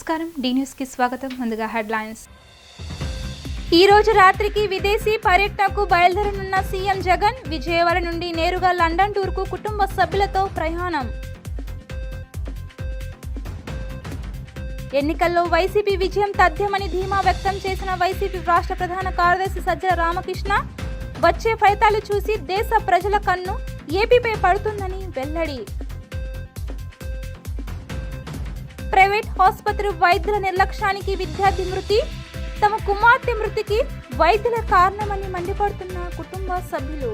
నమస్కారం D news కి స్వాగతం. ముందుగా హెడ్లైన్స్. ఈ రోజు రాత్రికి విదేశీ పర్యటనకు బయలుదేరనున్న సీఎం జగన్. విజయవాడ నుండి నేరుగా లండన్ టూర్కు కుటుంబ సభ్యులతో ప్రయాణం. ఎన్నికల్లో వైసీపీ విజయం తథ్యమని ధీమా వ్యక్తం చేసిన వైసీపీ రాష్ట్ర ప్రధాన కార్యదర్శి సజ్జల రామకృష్ణ. వచ్చే ఫలితాలు చూసి దేశ ప్రజల కన్ను ఏపీపై పడుతుందని వెల్లడి. ప్రైవేట్ ఆసుపత్రి వైద్యుల నిర్లక్ష్యానికి విద్యార్థి మృతి. తమ కుమార్తె మృతికి వైద్యుల కారణమని మండిపడుతున్న కుటుంబ సభ్యులు.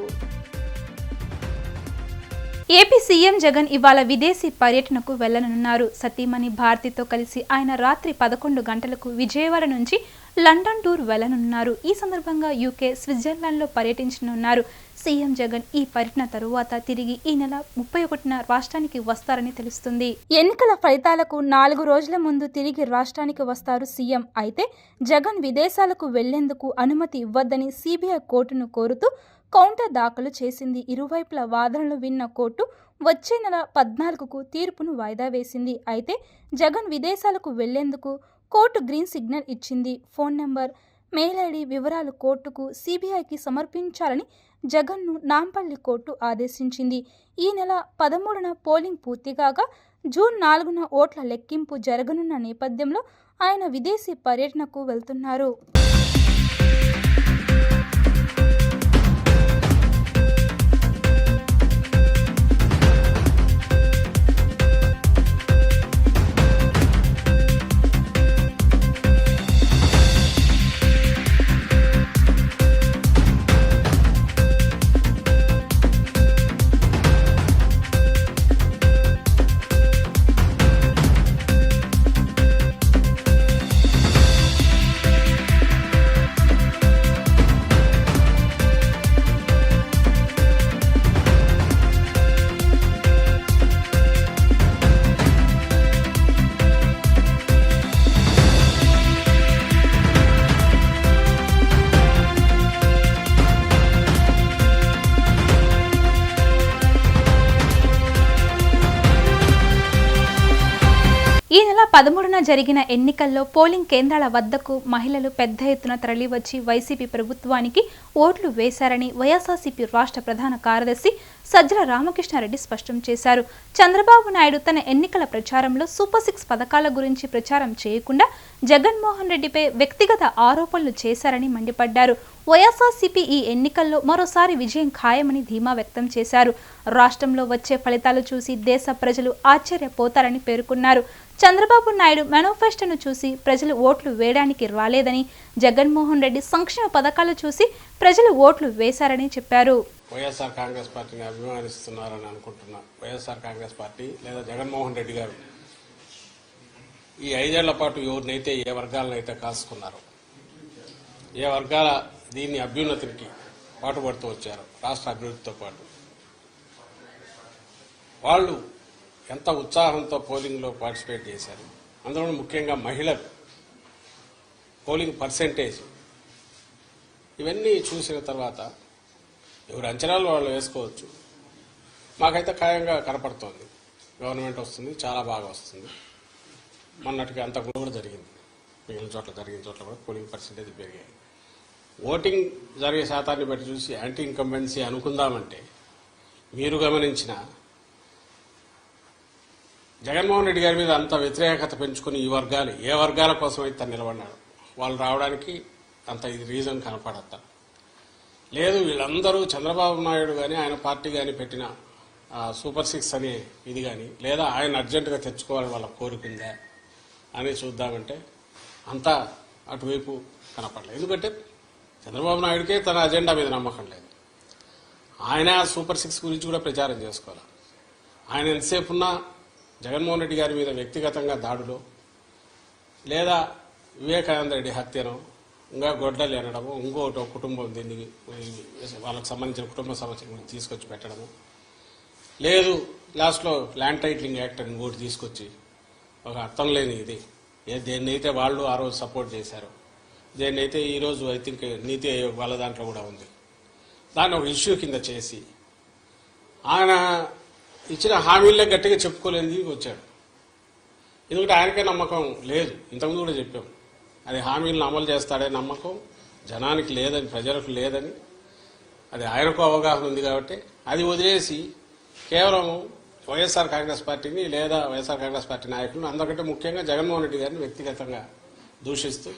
ఏపీ సీఎం జగన్ ఇవాళ విదేశీ పర్యటనకు వెళ్లనున్నారు. సతీమణి భారతితో కలిసి ఆయన రాత్రి 11 గంటలకు విజయవాడ నుంచి లండన్ టూర్ వెళ్లనున్నారు. ఈ సందర్భంగా యూకే, స్విట్జర్లాండ్లో పర్యటించనున్నారు. సీఎం జగన్ ఈ పర్యటన తరువాత తిరిగి ఈ నెల 31న రాష్ట్రానికి వస్తారని తెలుస్తుంది. ఎన్నికల ఫలితాలకు 4 రోజుల ముందు తిరిగి రాష్ట్రానికి వస్తారు సీఎం. అయితే జగన్ విదేశాలకు వెళ్లేందుకు అనుమతి ఇవ్వద్దని సిబిఐ కోర్టును కోరుతూ కౌంటర్ దాఖలు చేసింది. ఇరువైపుల వాదనలు విన్న కోర్టు వచ్చే నెల 14కు తీర్పును వాయిదా వేసింది. అయితే జగన్ విదేశాలకు వెళ్లేందుకు కోర్టు గ్రీన్ సిగ్నల్ ఇచ్చింది. ఫోన్ నెంబర్, మెయిల్ ఐడి వివరాలు కోర్టుకు, సిబిఐకి సమర్పించాలని జగన్ను నాంపల్లి కోర్టు ఆదేశించింది. ఈ నెల 13న పోలింగ్ పూర్తిగాక జూన్ 4న ఓట్ల లెక్కింపు జరగనున్న నేపథ్యంలో ఆయన విదేశీ పర్యటనకు వెళ్తున్నారు. ఈ నెల 13న జరిగిన ఎన్నికల్లో పోలింగ్ కేంద్రాల వద్దకు మహిళలు పెద్ద ఎత్తున తరలివచ్చి వైసీపీ ప్రభుత్వానికి ఓట్లు వేశారని వైఎస్ఆర్సీపీ రాష్ట్ర ప్రధాన కార్యదర్శి సజ్జల రామకృష్ణారెడ్డి స్పష్టం చేశారు. చంద్రబాబు నాయుడు తన ఎన్నికల ప్రచారంలో సూపర్ 6 పథకాల గురించి ప్రచారం చేయకుండా జగన్మోహన్ రెడ్డిపై వ్యక్తిగత ఆరోపణలు చేశారని మండిపడ్డారు. వైఎస్ఆర్సీపీ ఈ ఎన్నికల్లో మరోసారి విజయం ఖాయమని ధీమా వ్యక్తం చేశారు. రాష్ట్రంలో వచ్చే ఫలితాలు చూసి దేశ ప్రజలు ఆశ్చర్యపోతారని పేర్కొన్నారు. చంద్రబాబు నాయుడు మేనిఫెస్టోను చూసి ప్రజలు ఓట్లు వేయడానికి రాలేదని, జగన్మోహన్ రెడ్డి సంక్షేమ పథకాలు చూసి ప్రజలు ఓట్లు వేశారని చెప్పారు. వైఎస్ఆర్ కాంగ్రెస్ పార్టీని అభిమానిస్తున్నారని అనుకుంటున్నా. వైఎస్ఆర్ కాంగ్రెస్ పార్టీ లేదా జగన్మోహన్ రెడ్డి గారు ఈ 5 ఏళ్ల పాటు ఎవరినైతే ఏ వర్గాలనైతే కాసుకున్నారో, ఏ వర్గాల దీన్ని అభ్యున్నతికి పాటుపడుతూ వచ్చారో, రాష్ట్ర అభివృద్ధితో పాటు వాళ్ళు ఎంత ఉత్సాహంతో పోలింగ్లో పార్టిసిపేట్ చేశారు. అందులో ముఖ్యంగా మహిళలు పోలింగ్ పర్సెంటేజ్ ఇవన్నీ చూసిన తర్వాత ఎవరి అంచనాలు వాళ్ళు వేసుకోవచ్చు. మాకైతే ఖాయంగా కనపడుతోంది గవర్నమెంట్ వస్తుంది, చాలా బాగా వస్తుంది. మొన్నటికి అంత కూడా జరిగింది, మిగిలిన చోట్ల జరిగిన చోట్ల కూడా పోలింగ్ పర్సెంటేజ్ పెరిగాయి. ఓటింగ్ జరిగే శాతాన్ని బట్టి చూసి యాంటీ ఇన్కంబెన్సీ అనుకుందామంటే మీరు గమనించిన జగన్మోహన్ రెడ్డి గారి మీద అంత వ్యతిరేకత పెంచుకుని ఈ వర్గాలు ఏ వర్గాల కోసం అయితే నిలబడినాడు వాళ్ళు రావడానికి అంత ఇది రీజన్ కనపడతా లేదు. వీళ్ళందరూ చంద్రబాబు నాయుడు కానీ ఆయన పార్టీ కానీ పెట్టిన సూపర్ 6 అనే ఇది కానీ లేదా ఆయన అర్జెంటుగా తెచ్చుకోవాలని వాళ్ళ కోరుకుందా అని చూద్దామంటే అంతా అటువైపు కనపడలేదు. ఎందుకంటే చంద్రబాబు నాయుడికే తన అజెండా మీద నమ్మకం లేదు. ఆయన సూపర్ 6 గురించి కూడా ప్రచారం చేసుకోవాలి. ఆయన ఎంతసేపు ఉన్నా జగన్మోహన్ రెడ్డి గారి మీద వ్యక్తిగతంగా దాడులు లేదా వివేకానంద రెడ్డి హత్యను, ఇంకా గొడ్డలు ఎనడము, ఇంకోటి కుటుంబం దీన్ని వాళ్ళకి సంబంధించిన కుటుంబ సమస్యలు తీసుకొచ్చి పెట్టడము, లేదు లాస్ట్లో ల్యాండ్ టైటిలింగ్ యాక్ట్ అని ఇంకోటి తీసుకొచ్చి ఒక అర్థం లేని ఇది దేన్నైతే వాళ్ళు ఆ రోజు సపోర్ట్ చేశారు, దేన్నైతే ఈరోజు ఐ థింక్ నీతి ఆయోగ్ వాళ్ళ దాంట్లో కూడా ఉంది, దాన్ని ఒక ఇష్యూ కింద చేసి ఆయన ఇచ్చిన హామీలే గట్టిగా చెప్పుకోలేని వచ్చాడు. ఎందుకంటే ఆయనకే నమ్మకం లేదు. ఇంతకుముందు కూడా చెప్పాం, అది హామీలను అమలు చేస్తాడే నమ్మకం జనానికి లేదని, ప్రజలకు లేదని. అది ఆయనకు అవగాహన ఉంది కాబట్టి అది వదిలేసి కేవలం వైఎస్ఆర్ కాంగ్రెస్ పార్టీని లేదా వైఎస్ఆర్ కాంగ్రెస్ పార్టీ నాయకులను, అందరికంటే ముఖ్యంగా జగన్మోహన్ రెడ్డి గారిని వ్యక్తిగతంగా దూషిస్తూ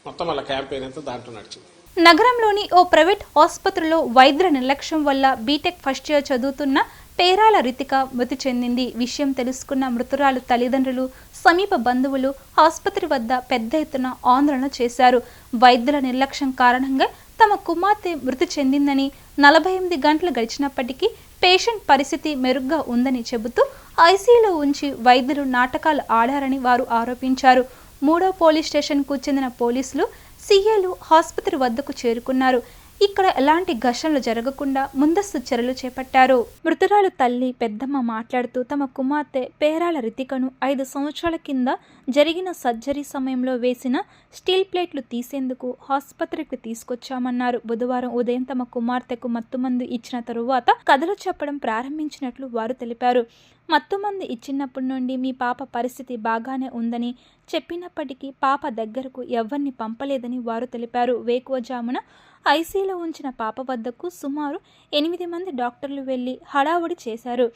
మొత్తం వాళ్ళ క్యాంపెయిన్ అంతా దాంట్లో నడిచింది. నగరంలోని ఓ ప్రైవేట్ ఆసుపత్రిలో వైద్యుల నిర్లక్ష్యం వల్ల బీటెక్ ఫస్ట్ ఇయర్ చదువుతున్న పేరాల రితిక మృతి చెందింది. విషయం తెలుసుకున్న మృతురాలు తల్లిదండ్రులు, సమీప బంధువులు ఆసుపత్రి వద్ద పెద్ద ఎత్తున ఆందోళన చేశారు. వైద్యుల నిర్లక్ష్యం కారణంగా తమ కుమార్తె మృతి చెందిందని, 48 గంటలు గడిచినప్పటికీ పేషెంట్ పరిస్థితి మెరుగ్గా ఉందని చెబుతూ ఐసీయూలో ఉంచి వైద్యులు నాటకాలు ఆడారని వారు ఆరోపించారు. 3వ పోలీస్ స్టేషన్కు చెందిన పోలీసులు, సీఏలు ఆసుపత్రి వద్దకు చేరుకున్నారు. ఇక్కడ ఎలాంటి ఘర్షణలు జరగకుండా ముందస్తు చర్యలు చేపట్టారు. మృతురాలు తల్లి పెద్దమ్మ మాట్లాడుతూ తమ కుమార్తె పేరాల రితికను 5 సంవత్సరాల కింద జరిగిన సర్జరీ సమయంలో వేసిన స్టీల్ ప్లేట్లు తీసేందుకు ఆసుపత్రికి తీసుకొచ్చామన్నారు. బుధవారం ఉదయం తమ కుమార్తెకు మత్తుమందు ఇచ్చిన తరువాత కథలు చెప్పడం ప్రారంభించినట్లు వారు తెలిపారు. మత్తుమందు ఇచ్చినప్పటి నుండి మీ పాప పరిస్థితి బాగానే ఉందని చెప్పినప్పటికీ పాప దగ్గరకు ఎవరిని పంపలేదని వారు తెలిపారు. వేకువజామున ఐసీయూలో ఉంచిన పాప వద్దకు సుమారు 8 మంది డాక్టర్లు వెళ్లి హడావుడి చేశారు.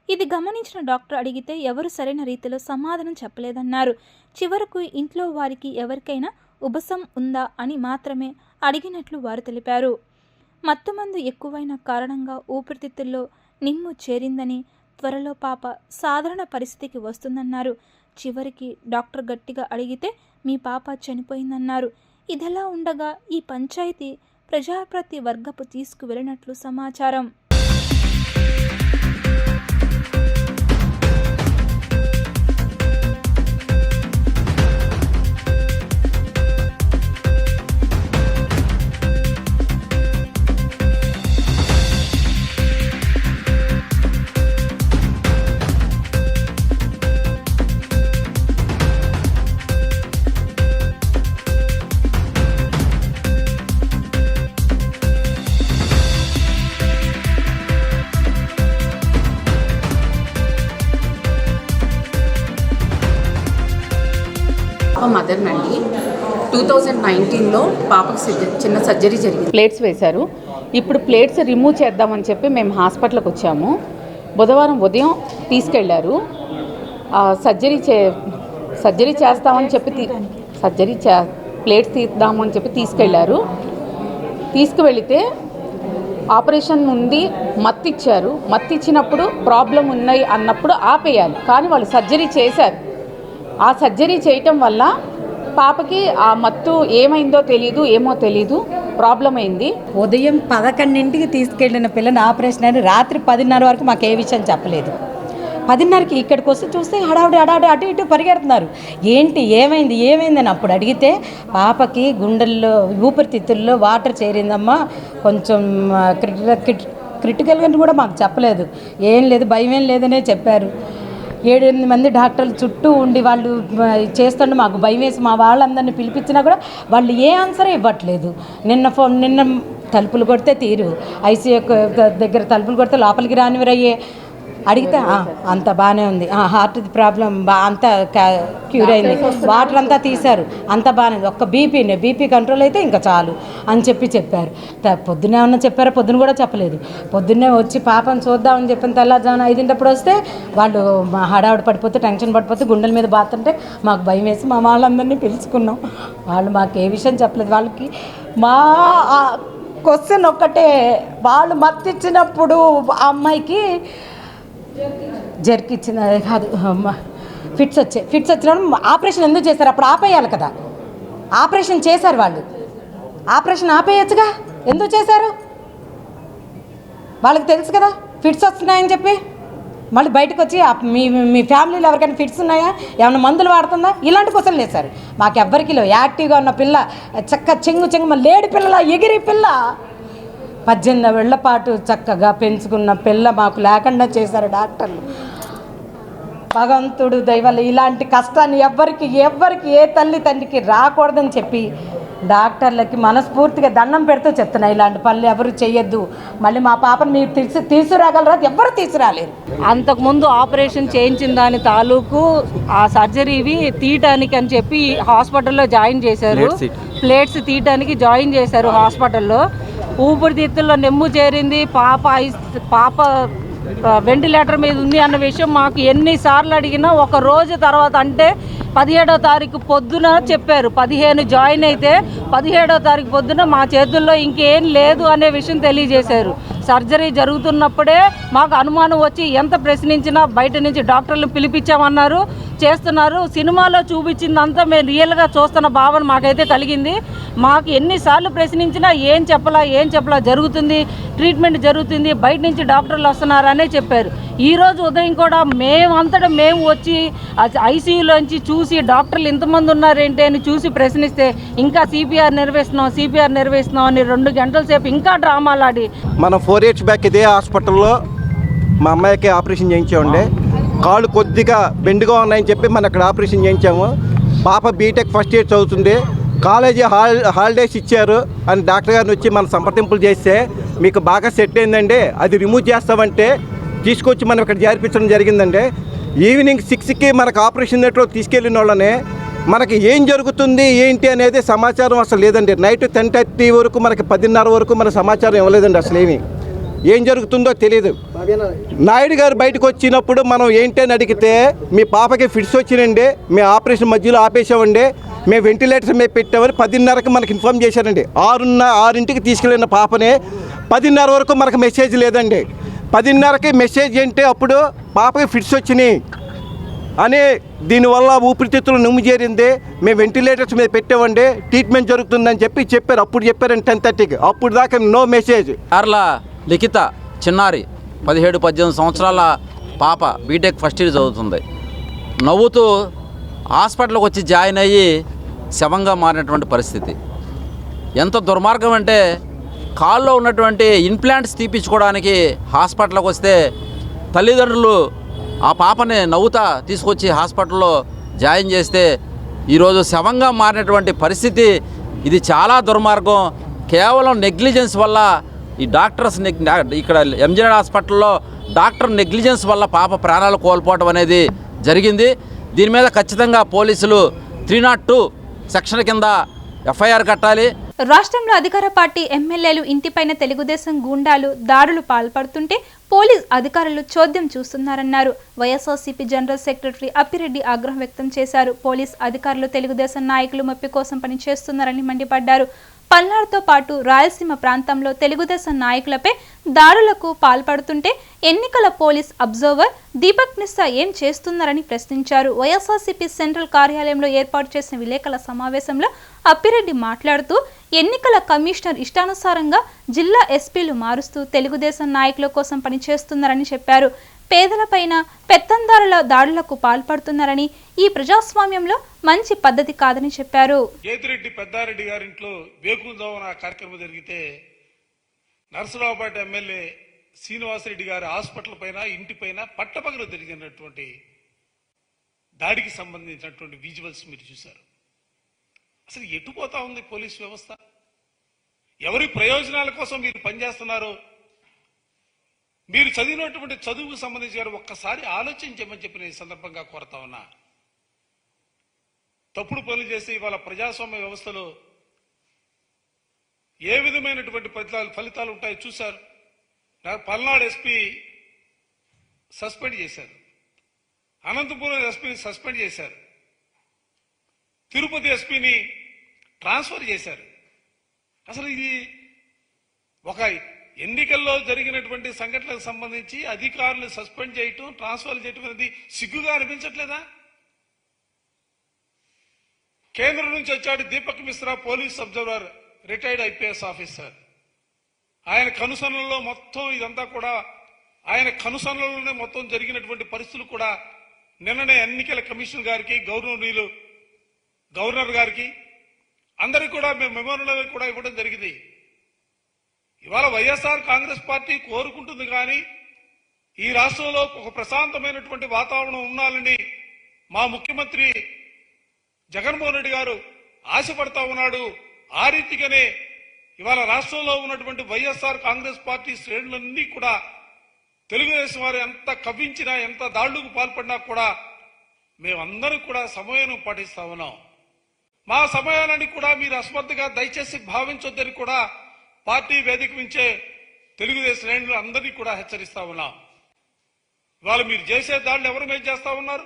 ఇది గమనించిన డాక్టర్ అడిగితే ఎవరు సరైన రీతిలో సమాధానం చెప్పలేదన్నారు. చివరకు ఇంట్లో వారికి ఎవరికైనా ఉబసం ఉందా అని మాత్రమే అడిగినట్లు వారు తెలిపారు. మత్తుమందు ఎక్కువైన కారణంగా ఊపిరితిత్తుల్లో నిమ్ము చేరిందని, త్వరలో పాప సాధారణ పరిస్థితికి వస్తుందన్నారు. చివరికి డాక్టర్ గట్టిగా అడిగితే మీ పాప చనిపోయిందన్నారు. ఇదిలా ఉండగా ఈ పంచాయతీ ప్రజాప్రతి వర్గపు తీసుకువెళ్ళినట్లు సమాచారం. మదర్ నండి 2019లో పాపకు చిన్న సర్జరీ జరిగింది. ప్లేట్స్ వేశారు. ఇప్పుడు ప్లేట్స్ రిమూవ్ చేద్దామని చెప్పి మేము హాస్పిటల్కి వచ్చాము. బుధవారం ఉదయం తీసుకెళ్లారు. సర్జరీ చేస్తామని చెప్పి ప్లేట్స్ తీద్దామని చెప్పి తీసుకెళ్లారు. తీసుకువెళితే ఆపరేషన్ ఉంది, మత్తు ఇచ్చారు. మత్తు ఇచ్చినప్పుడు ప్రాబ్లం ఉన్నాయి అన్నప్పుడు ఆపేయాలి, కానీ వాళ్ళు సర్జరీ చేశారు. ఆ సర్జరీ చేయటం వల్ల పాపకి ఆ మత్తు ఏమైందో తెలీదు, ఏమో తెలీదు, ప్రాబ్లం అయింది. ఉదయం 11ంటికి తీసుకెళ్ళిన పిల్లని ఆపరేషన్ అని రాత్రి 10:30 వరకు మాకు ఏ విషయం చెప్పలేదు. 10:30కి ఇక్కడికి వస్తే చూస్తే హడావుడి అటు ఇటు పరిగెడుతున్నారు. ఏమైంది అని అప్పుడు అడిగితే పాపకి గుండెల్లో ఊపిరితిత్తుల్లో వాటర్ చేరిందమ్మా, కొంచెం క్రిటికల్గా కూడా మాకు చెప్పలేదు. ఏం లేదు, భయం ఏం లేదనే చెప్పారు. 7-8 మంది డాక్టర్లు చుట్టూ ఉండి వాళ్ళు చేస్తుంటే మాకు భయం వేసి మా వాళ్ళందరినీ పిలిపించినా కూడా వాళ్ళు ఏ ఆన్సర్ ఇవ్వట్లేదు. నిన్న తలుపులు కొడితే తీరు, ఐసీయూ దగ్గర తలుపులు కొడితే లోపలికి రానివరయ్యే. అడిగితే అంత బాగానే ఉంది, హార్ట్ ప్రాబ్లం అంతా క్యూర్ అయింది, వాటర్ అంతా తీశారు, అంత బాగానే ఉంది, ఒక్క బీపీ కంట్రోల్ అయితే ఇంకా చాలు అని చెప్పారు. పొద్దున్నే ఏమన్నా చెప్పారో? పొద్దున్న కూడా చెప్పలేదు. పొద్దున్నే వచ్చి పాపను చూద్దామని చెప్పిన తెల్లారుజామున 5 వస్తే వాళ్ళు హడావుడి పడిపోతే, టెన్షన్ పడిపోతే, గుండెల మీద బాతుంటే మాకు భయం వేసి మా వాళ్ళందరినీ పిలుచుకున్నాం. వాళ్ళు మాకు ఏ విషయం చెప్పలేదు. వాళ్ళకి మా క్వశ్చన్ ఒక్కటే, వాళ్ళు మత్తిచ్చినప్పుడు ఆ అమ్మాయికి జర్క్ ఇచ్చింది, అదే కాదు, ఫిట్స్ వచ్చినప్పుడు ఆపరేషన్ ఎందుకు చేశారు? అప్పుడు ఆపేయాలి కదా. ఆపరేషన్ చేశారు వాళ్ళు, ఆపరేషన్ ఆపేయచ్చుగా, ఎందుకు చేశారు? వాళ్ళకి తెలుసు కదా ఫిట్స్ వస్తున్నాయని చెప్పి. మళ్ళీ బయటకు వచ్చి మీ ఫ్యామిలీలో ఎవరికైనా ఫిట్స్ ఉన్నాయా, ఏమైనా మందులు వాడుతుందా, ఇలాంటి క్వశ్చన్లు వేశారు. మాకు ఎవ్వరికి యాక్టివ్గా ఉన్న పిల్ల, చెంగు లేడి పిల్లల ఎగిరి పిల్ల, 18 ఏళ్ల పాటు చక్కగా పెంచుకున్న పిల్ల మాకు లేకుండా చేశారు డాక్టర్లు. భగవంతుడు దయవల్ల ఇలాంటి కష్టాన్ని ఎవ్వరికి ఏ తల్లి తండ్రికి రాకూడదని చెప్పి డాక్టర్లకి మనస్ఫూర్తిగా దండం పెడుతూ చెప్తున్నా, ఇలాంటి పనులు ఎవరు చేయొద్దు. మళ్ళీ మా పాపను మీరు తీసుకురాగలరా? ఎవ్వరు తీసుకురాలేరు. అంతకుముందు ఆపరేషన్ చేయించిన దాని తాలూకు ఆ సర్జరీవి తీయటానికి అని చెప్పి హాస్పిటల్లో జాయిన్ చేశారు. ప్లేట్స్ తీయటానికి జాయిన్ చేశారు హాస్పిటల్లో. ఊపిరితిత్తుల్లో నెమ్ము చేరింది, పాప వెంటిలేటర్ మీద ఉంది అన్న విషయం మాకు ఎన్నిసార్లు అడిగినా ఒక రోజు తర్వాత, అంటే 17వ తారీఖు పొద్దున చెప్పారు. 15 జాయిన్ అయితే 17వ తారీఖు పొద్దున మా చేతుల్లో ఇంకేం లేదు అనే విషయం తెలియజేశారు. సర్జరీ జరుగుతున్నప్పుడే మాకు అనుమానం వచ్చి ఎంత ప్రశ్నించినా బయట నుంచి డాక్టర్లు పిలిపించామన్నారు, చేస్తున్నారు. సినిమాలో చూపించిందంతా మేము రియల్గా చూస్తున్న భావన మాకైతే కలిగింది. మాకు ఎన్నిసార్లు ప్రశ్నించినా ఏం చెప్పలా జరుగుతుంది, ట్రీట్మెంట్ జరుగుతుంది, బయట నుంచి డాక్టర్లు వస్తున్నారనే చెప్పారు. ఈరోజు ఉదయం కూడా మేము వచ్చి ఐసీయూలోంచి చూసి డాక్టర్లు ఇంతమంది ఉన్నారేంటి అని చూసి ప్రశ్నిస్తే ఇంకా సిపిఆర్ నిర్వహిస్తున్నాం అని 2 గంటల సేపు ఇంకా డ్రామాలాడి. మనం 4 years బ్యాక్ ఇదే హాస్పిటల్లో మా అమ్మాయికి ఆపరేషన్ చేయించామండి. కాళ్ళు కొద్దిగా బెండుగా ఉన్నాయని చెప్పి మనం అక్కడ ఆపరేషన్ చేయించాము. పాప బీటెక్ ఫస్ట్ ఇయర్ చదువుతుంది. కాలేజీ హాలిడేస్ ఇచ్చారు అని డాక్టర్ గారిని వచ్చి మనం సంప్రదింపులు చేస్తే మీకు బాగా సెట్ అయిందండి, అది రిమూవ్ చేస్తామంటే తీసుకొచ్చి మనం ఇక్కడ చేర్పించడం జరిగిందండి. ఈవినింగ్ 6కి మనకు ఆపరేషన్ థియేటర్లో తీసుకెళ్ళిన వాళ్ళని మనకి ఏం జరుగుతుంది ఏంటి అనేది సమాచారం అసలు లేదండి. నైట్ 10:30 వరకు మనకి 10:30 వరకు మన సమాచారం ఇవ్వలేదండి. అసలు ఏం జరుగుతుందో తెలియదు. నాయుడు గారు బయటకు వచ్చినప్పుడు మనం ఏంటి అని అడిగితే మీ పాపకి ఫిట్స్ వచ్చినండి, మేము ఆపరేషన్ మధ్యలో ఆపేసామండి, మేము వెంటిలేటర్ మీద పెట్టామని 10:30కి మనకి ఇన్ఫామ్ చేశారండి. 6:00కి తీసుకెళ్ళిన పాపని 10:30 వరకు మనకు మెసేజ్ లేదండి. 10:30కి మెసేజ్ ఏంటి, అప్పుడు పాపకి ఫిట్స్ వచ్చినాయి అని, దీనివల్ల ఊపిరితిత్తులు నిమ్ము చేరింది, మేము వెంటిలేటర్స్ మీద పెట్టామండి, ట్రీట్మెంట్ జరుగుతుందని చెప్పారు. అప్పుడు చెప్పారండి 10:30కి. అప్పుడు దాకా నో మెసేజ్. కార్ల లిఖిత చిన్నారి 17-18 సంవత్సరాల పాప బీటెక్ ఫస్ట్ ఇయర్ చదువుతుంది. నవ్వుతూ హాస్పిటల్కి వచ్చి జాయిన్ అయ్యి శవంగా మారినటువంటి పరిస్థితి. ఎంత దుర్మార్గం అంటే, కాల్లో ఉన్నటువంటి ఇంప్లాంట్స్ తీపించుకోవడానికి హాస్పిటల్కి వస్తే తల్లిదండ్రులు ఆ పాపని నవ్వుతా తీసుకొచ్చి హాస్పిటల్లో జాయిన్ చేస్తే ఈరోజు శవంగా మారినటువంటి పరిస్థితి. ఇది చాలా దుర్మార్గం. కేవలం నెగ్లిజెన్స్ వల్ల ఈ డాక్టర్స్ ఇక్కడ ఎంజీఆర్ హాస్పిటల్లో డాక్టర్ నెగ్లిజెన్స్ వల్ల పాప ప్రాణాలు కోల్పోవడం అనేది జరిగింది. దీని మీద ఖచ్చితంగా పోలీసులు 302 సెక్షన్ కింద ఎఫ్ఐఆర్ కట్టాలి. రాష్ట్రంలో అధికార పార్టీ ఎమ్మెల్యేలు ఇంటిపైన తెలుగుదేశం గూండాలు దాడులు పాల్పడుతుంటే పోలీస్ అధికారులు చోద్యం చూస్తున్నారన్నారు. వైఎస్ఆర్సీపీ జనరల్ సెక్రటరీ అప్పిరెడ్డి ఆగ్రహం వ్యక్తం చేశారు. పోలీస్ అధికారులు తెలుగుదేశం నాయకులు మెప్పి కోసం పనిచేస్తున్నారని మండిపడ్డారు. పల్నాడుతో పాటు రాయలసీమ ప్రాంతంలో తెలుగుదేశం నాయకులపై దాడులకు పాల్పడుతుంటే ఎన్నికల పోలీస్ అబ్జర్వర్ దీపక్ మిశ్రా ఏం చేస్తున్నారని ప్రశ్నించారు. వైఎస్ఆర్సీపీ సెంట్రల్ కార్యాలయంలో ఏర్పాటు చేసిన విలేకరుల సమావేశంలో అప్పిరెడ్డి మాట్లాడుతూ ఎన్నికల కమిషనర్ ఇష్టానుసారంగా జిల్లా ఎస్పీలు మారుస్తూ తెలుగుదేశం నాయకుల కోసం పనిచేస్తున్నారని చెప్పారు. పేదలపైన పెత్తందారుల దాడులకు పాల్పడుతున్నారని, ఈ ప్రజాస్వామ్యంలో మంచి పద్ధతి కాదని చెప్పారు. జేతిరెడ్డి పెద్దారెడ్డి గారింట్లో వేకువజామున కార్యక్రమం జరిగితే నర్సరావుపేట ఎమ్మెల్యే శ్రీనివాసరెడ్డి గారి హాస్పిటల్ పైన ఇంటిపైన పట్టపగలు జరిగినటువంటి దాడికి సంబంధించినటువంటి విజువల్స్ మీరు చూశారు. అసలు ఎటుపోతా ఉంది పోలీస్ వ్యవస్థ? ఎవరి ప్రయోజనాల కోసం మీరు పనిచేస్తున్నారు? మీరు చదివినటువంటి చదువుకు సంబంధించి ఒక్కసారి ఆలోచించమని చెప్పిన ఈ సందర్భంగా కోరుతా ఉన్నా. తప్పుడు పనులు చేసి ఇవాళ ప్రజాస్వామ్య వ్యవస్థలో ఏ విధమైనటువంటి ఫలితాలు ఉంటాయో చూశారు. పల్నాడు ఎస్పీ సస్పెండ్ చేశారు, అనంతపురం ఎస్పీని సస్పెండ్ చేశారు, తిరుపతి ఎస్పీని ట్రాన్స్ఫర్ చేశారు. అసలు ఇది ఒక ఎన్నికల్లో జరిగినటువంటి సంఘటనలకు సంబంధించి అధికారులు సస్పెండ్ చేయటం, ట్రాన్స్ఫర్ చేయటం అనేది సిగ్గుగా అనిపించట్లేదా? కేంద్రం నుంచి వచ్చాడు Deepak Mishra, police observer, retired IPS officer. ఆయన కనుసన్నల్లో మొత్తం ఇదంతా కూడా, ఆయన కనుసన్నల్లోనే మొత్తం జరిగినటువంటి పరిస్థితులు కూడా నిన్ననే ఎన్నికల కమిషన్ గారికి, గవర్నర్ గారికి అందరికీ కూడా మేము మెమోరియల్ కూడా ఇవ్వడం జరిగింది. ఇవాళ వైఎస్ఆర్ కాంగ్రెస్ పార్టీ కోరుకుంటుంది కానీ ఈ రాష్ట్రంలో ఒక ప్రశాంతమైనటువంటి వాతావరణం ఉండాలని మా ముఖ్యమంత్రి జగన్మోహన్ రెడ్డి గారు ఆశపడతా ఉన్నాడు. ఆ రీతిగానే ఇవాళ రాష్ట్రంలో ఉన్నటువంటి వైఎస్ఆర్ కాంగ్రెస్ పార్టీ శ్రేణులన్నీ కూడా తెలుగుదేశం వారు ఎంత కవ్వించినా ఎంత దాడులకు పాల్పడినా కూడా మేమందరం కూడా సమయాన్ని పాటిస్తా ఉన్నాం. మా సమయాన్ని కూడా మీరు అస్మత్తుగా దయచేసి భావించొద్దని కూడా పార్టీ వేదిక నుంచే తెలుగుదేశం శ్రేణులు అందరినీ కూడా హెచ్చరిస్తా ఉన్నాం. ఇవాళ మీరు చేసే దాడులు ఎవరి మీద చేస్తా ఉన్నారు?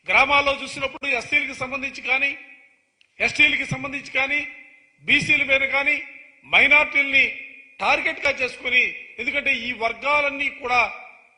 గ్రామాల్లో చూసినప్పుడు ఎస్సీలకు సంబంధించి కానీ, ఎస్టీలకు సంబంధించి కానీ, బీసీల మీద కానీ, మైనార్టీలని టార్గెట్ గా చేసుకుని, ఎందుకంటే ఈ వర్గాలన్నీ కూడా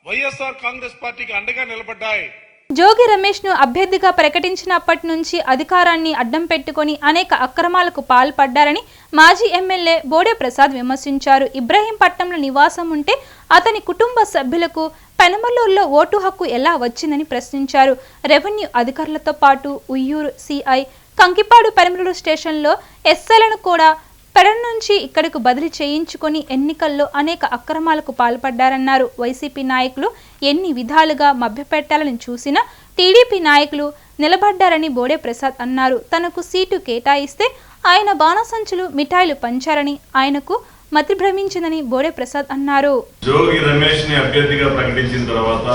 వైఎస్ఆర్ కాంగ్రెస్ పార్టీకి అండగా నిలబడ్డాయి. జోగి రమేష్ ను అభ్యర్థిగా ప్రకటించినప్పటి నుంచి అధికారాన్ని అడ్డం పెట్టుకుని అనేక అక్రమాలకు పాల్పడ్డారని మాజీ ఎమ్మెల్యే బోడే ప్రసాద్ విమర్శించారు. ఇబ్రహీంపట్నంలో నివాసం ఉంటే అతని కుటుంబ సభ్యులకు పెనమలూరులో ఓటు హక్కు ఎలా వచ్చిందని ప్రశ్నించారు. రెవెన్యూ అధికారులతో పాటు ఉయ్యూరు సిఐ, కంకిపాడు పెనమలూరు స్టేషన్లో ఎస్ఐలను కూడా పెడన నుంచి ఇక్కడకు బదిలీ చేయించుకొని ఎన్నికల్లో అనేక అక్రమాలకు పాల్పడ్డారన్నారు. వైసీపీ నాయకులు ఎన్ని విధాలుగా మభ్యపెట్టాలని చూసినా టీడీపీ నాయకులు నిలబడ్డారని బోడే ప్రసాద్ అన్నారు. తనకు సీటు కేటాయిస్తే ఆయన బాణసంచులు మిఠాయిలు పంచారని, ఆయనకు మతి భ్రమించిందని బోడే ప్రసాద్ అన్నారు. జోగి రమేష్ ని అభ్యర్థిగా ప్రకటించిన తర్వాత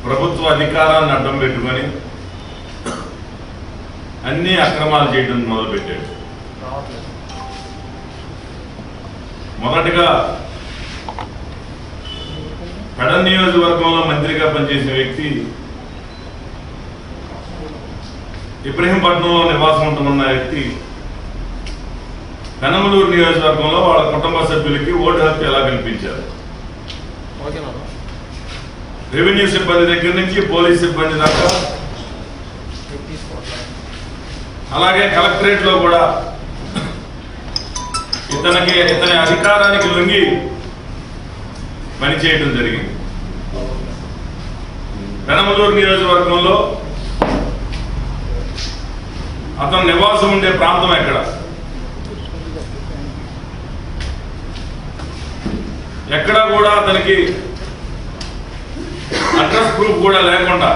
ప్రభుత్వ అధికారాన్ని అడ్డం పెట్టుకొని అన్ని అక్రమాలు చేయడం మొదలుపెట్టాడు. మొదటగా పెడ నియోజకవర్గంలో మంత్రిగా పనిచేసిన వ్యక్తి ఇబ్రహీంపట్నంలో నివాసం ఉంటున్న వ్యక్తి పెనమలూరు నియోజకవర్గంలో వాళ్ళ కుటుంబ సభ్యులకి ఓటు హక్కు ఎలా కల్పించారు? రెవెన్యూ సిబ్బంది దగ్గర నుంచి పోలీస్ సిబ్బంది దాకా, అలాగే కలెక్టరేట్ లో కూడా ఇతని అధికారానికి లొంగి పనిచేయడం జరిగింది. పెనమలూరు నియోజకవర్గంలో అతను నివాసం ఉండే ప్రాంతం ఎక్కడ? ఎక్కడా కూడా అతనికి అడ్రస్ ప్రూఫ్ కూడా లేకుండా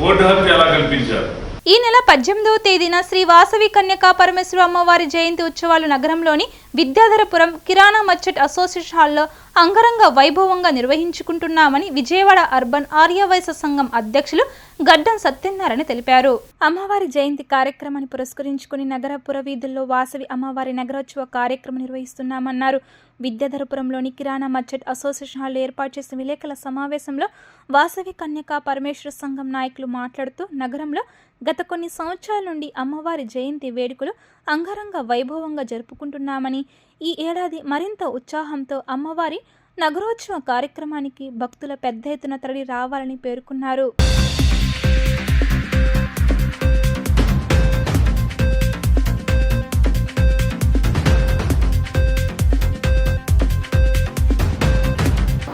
ఓటు హక్కు ఎలా కల్పించారు? ఈ నెల 18వ తేదీన శ్రీ వాసవి కన్యకా పరమేశ్వర అమ్మవారి జయంతి ఉత్సవాలు నగరంలోని విద్యాధరపురం కిరాణా మర్చెంట్ అసోసియేషన్ హాల్లో అంగరంగ వైభవంగా నిర్వహించుకుంటున్నామని విజయవాడ అర్బన్ ఆర్యవైశ్య సంఘం అధ్యక్షులు గడ్డం సత్యనారాయణ తెలిపారు. అమ్మవారి జయంతి కార్యక్రమాన్ని పురస్కరించుకుని నగర పురవీధుల్లో వాసవి అమ్మవారి నగరోత్సవ కార్యక్రమం నిర్వహిస్తున్నామన్నారు. విద్యాధరపురంలోని కిరాణా మర్చెంట్ అసోసియేషన్ హాల్లో ఏర్పాటు చేసిన విలేకరుల సమావేశంలో వాసవి కన్యకా పరమేశ్వర సంఘం నాయకులు మాట్లాడుతూ నగరంలో గత కొన్ని సంవత్సరాల నుండి అమ్మవారి జయంతి వేడుకలు అంగరంగ వైభవంగా జరుపుకుంటున్నామని, ఈ ఏడాది మరింత ఉత్సాహంతో అమ్మవారి నగరోత్సవ కార్యక్రమానికి భక్తుల పెద్ద ఎత్తున తరలి రావాలని పేర్కొన్నారు.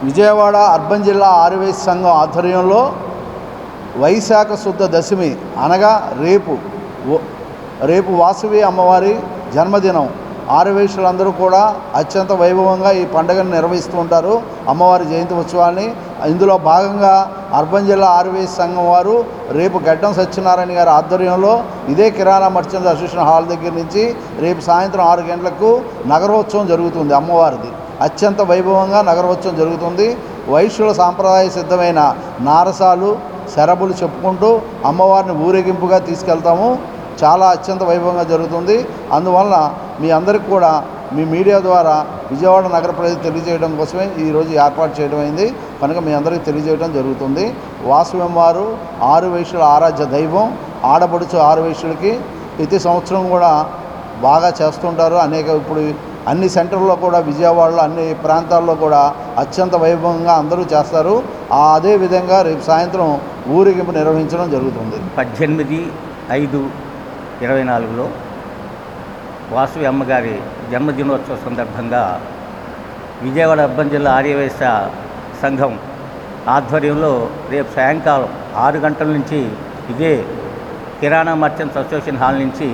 విజయవాడ అర్బన్ జిల్లా ఆర్యవైశ్య సంఘం ఆధ్వర్యంలో వైశాఖ శుద్ధ దశమి అనగా రేపు వాసవి అమ్మవారి జన్మదినం. ఆర్యవైశ్యులందరూ కూడా అత్యంత వైభవంగా ఈ పండుగను నిర్వహిస్తూ ఉంటారు, అమ్మవారి జయంతి ఉత్సవాన్ని. ఇందులో భాగంగా అర్బన్ జిల్లా ఆర్యవైశ్య సంఘం వారు రేపు గడ్డం సత్యనారాయణ గారి ఆధ్వర్యంలో ఇదే కిరాణా మర్చెంట్ అసోసియేషన్ హాల్ దగ్గర నుంచి రేపు సాయంత్రం 6 గంటలకు నగరోత్సవం జరుగుతుంది. అమ్మవారిది అత్యంత వైభవంగా నగరోత్సవం జరుగుతుంది. వైశ్యుల సాంప్రదాయ సిద్ధమైన నారసాలు, శరబులు చెప్పుకుంటూ అమ్మవారిని ఊరేగింపుగా తీసుకెళ్తాము. చాలా అత్యంత వైభవంగా జరుగుతుంది. అందువలన మీ అందరికీ కూడా మీ మీడియా ద్వారా విజయవాడ నగర ప్రజలు తెలియజేయడం కోసమే ఈరోజు ఏర్పాటు చేయడం అయింది కనుక మీ అందరికీ తెలియజేయడం జరుగుతుంది. వాసవి అమ్మవారు ఆర్యవైశ్యుల ఆరాధ్య దైవం. ఆడపడుచు ఆర్యవైశ్యులకి ప్రతి సంవత్సరం కూడా బాగా చేస్తుంటారు. ఇప్పుడు అన్ని సెంటర్లో కూడా విజయవాడలో అన్ని ప్రాంతాల్లో కూడా అత్యంత వైభవంగా అందరూ చేస్తారు. అదేవిధంగా రేపు సాయంత్రం ఊరేగింపు నిర్వహించడం జరుగుతుంది. 18/5/24లో వాసవి అమ్మగారి జన్మదినోత్సవ సందర్భంగా విజయవాడ అర్బన్ జిల్లా ఆర్యవైశ్య సంఘం ఆధ్వర్యంలో రేపు సాయంకాలం 6 గంటల నుంచి ఇదే కిరాణా మర్చెంట్స్ అసోసియేషన్ హాల్ నుంచి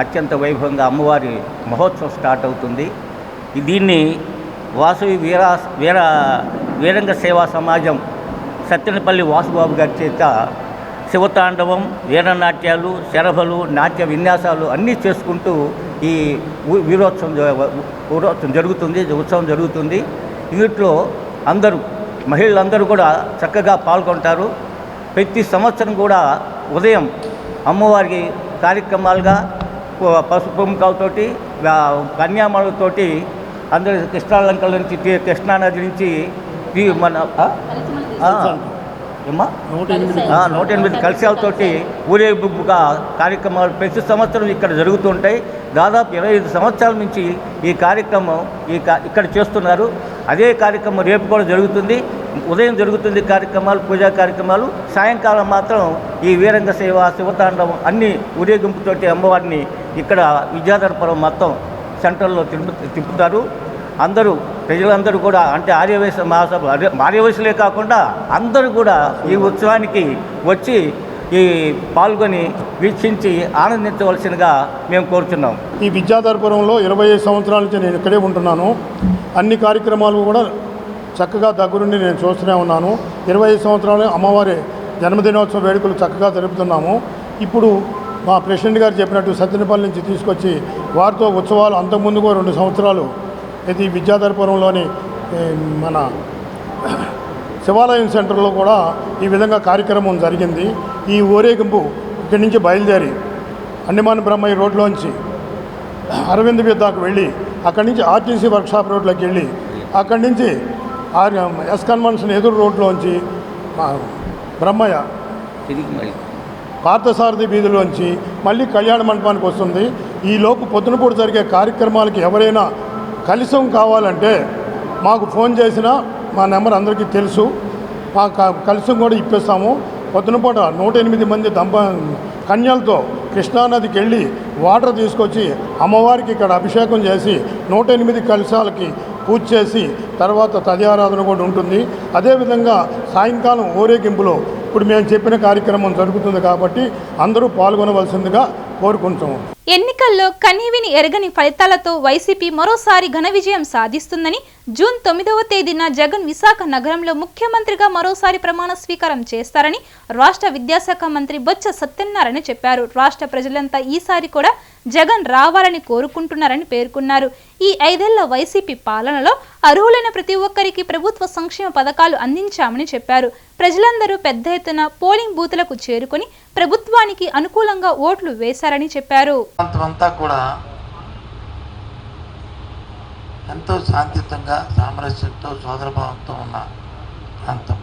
అత్యంత వైభవంగా అమ్మవారి మహోత్సవం స్టార్ట్ అవుతుంది. దీన్ని వాసవి వీరంగ సేవా సమాజం సత్తెనపల్లి వాసుబాబు గారి చేత శివతాండవం, వీరనాట్యాలు, శరభలు, నాట్య విన్యాసాలు అన్నీ చేసుకుంటూ ఈ వీరోత్సవం జరుగుతుంది, ఉత్సవం జరుగుతుంది. ఇందులో మహిళలందరూ కూడా చక్కగా పాల్గొంటారు. ప్రతి సంవత్సరం కూడా ఉదయం అమ్మవారికి కార్యక్రమాలుగా పసుపు కుంకాలతోటి, కన్యామాలతోటి అందరూ కృష్ణాలంకల నుంచి, కృష్ణానది నుంచి మన 108 కలశాలతోటి ఊరేగింపుగా కార్యక్రమాలు ప్రతి సంవత్సరం ఇక్కడ జరుగుతుంటాయి. దాదాపు 25 సంవత్సరాల నుంచి ఈ కార్యక్రమం ఇక్కడ చేస్తున్నారు. అదే కార్యక్రమం రేపు కూడా జరుగుతుంది. ఉదయం జరుగుతుంది కార్యక్రమాలు, పూజా కార్యక్రమాలు. సాయంకాలం మాత్రం ఈ వీరంగ సేవ, శివతాండవం అన్ని ఊరేగింపుతోటి అమ్మవారిని ఇక్కడ విద్యాధరపురం మొత్తం సెంటర్లో తిప్పుతారు. ప్రజలందరూ కూడా, అంటే ఆర్యవైశ్య మహాసభ, ఆర్యవైశ్యులే కాకుండా అందరూ కూడా ఈ ఉత్సవానికి వచ్చి పాల్గొని వీక్షించి ఆనందించవలసినగా మేము కోరుతున్నాం. ఈ విద్యాధరపురంలో 25 సంవత్సరాల నుంచి నేను ఇక్కడే ఉంటున్నాను. అన్ని కార్యక్రమాలు కూడా చక్కగా దగ్గరుండి నేను చూస్తూనే ఉన్నాను. 25 సంవత్సరాలు అమ్మవారి జన్మదినోత్సవ వేడుకలు చక్కగా జరుపుతున్నాము. ఇప్పుడు మా ప్రెసిడెంట్ గారు చెప్పినట్టు సత్తెనపల్లి నుంచి తీసుకొచ్చి వారితో ఉత్సవాలు అంతకుముందు కూడా 2 సంవత్సరాలు ఇది విద్యాధరపురంలోని మన శివాలయం సెంటర్లో కూడా ఈ విధంగా కార్యక్రమం జరిగింది. ఈ ఊరేగింపు ఇక్కడి నుంచి బయలుదేరి అండమాన్ బ్రహ్మయ్య రోడ్లోంచి అరవింద్ విద్యాకు వెళ్ళి అక్కడి నుంచి ఆర్టీసీ వర్క్షాప్ రోడ్లోకి వెళ్ళి అక్కడి నుంచి ఎస్ కన్వెన్షన్ ఎదురు రోడ్లోంచి బ్రహ్మయ్య పార్థసారథి వీధిలోంచి మళ్ళీ కళ్యాణ మండపానికి వస్తుంది. ఈ లోపు పొద్దునపూట జరిగే కార్యక్రమాలకి ఎవరైనా కలశం కావాలంటే మాకు ఫోన్ చేసినా మా నెంబర్ అందరికీ తెలుసు. మా కలశం కూడా ఇప్పిస్తాము. పొద్దునపూట 108 మంది కన్యలతో కృష్ణానదికి వెళ్ళి వాటర్ తీసుకొచ్చి అమ్మవారికి ఇక్కడ అభిషేకం చేసి 108 కలశాలకి పూజ చేసి తర్వాత తదియారాధన కూడా ఉంటుంది. అదేవిధంగా సాయంకాలం ఊరేగింపులో ఇప్పుడు మేము చెప్పిన కార్యక్రమం జరుగుతుంది కాబట్టి అందరూ పాల్గొనవలసిందిగా కోరుకుంటాము. ఎన్నికల్లో కనీవిని ఎరగని ఫలితాలతో వైసీపీ మరోసారి ఘన విజయం సాధిస్తుందని జూన్ 9వ తేదీన జగన్ విశాఖ నగరంలో ముఖ్యమంత్రిగా మరోసారి ప్రమాణ స్వీకారం చేస్తారని రాష్ట్ర విద్యాశాఖ మంత్రి బొత్స సత్యనారాయణ చెప్పారు. రాష్ట్ర ప్రజలంతా ఈసారి కూడా జగన్ రావాలని కోరుకుంటున్నారని పేర్కొన్నారు. ఈ 5 ఏళ్ల వైసీపీ పాలనలో అర్హులైన ప్రతి ఒక్కరికి ప్రభుత్వ సంక్షేమ పథకాలు అందించామని చెప్పారు. ప్రజలందరూ పెద్ద ఎత్తున పోలింగ్ బూతులకు చేరుకుని ప్రభుత్వానికి అనుకూలంగా ఓట్లు వేశారని చెప్పారు. అంతా కూడా ఎంతో శాంతియుతంగా, సామరస్యంతో, సోదరభావంతో ఉన్న ప్రాంతం.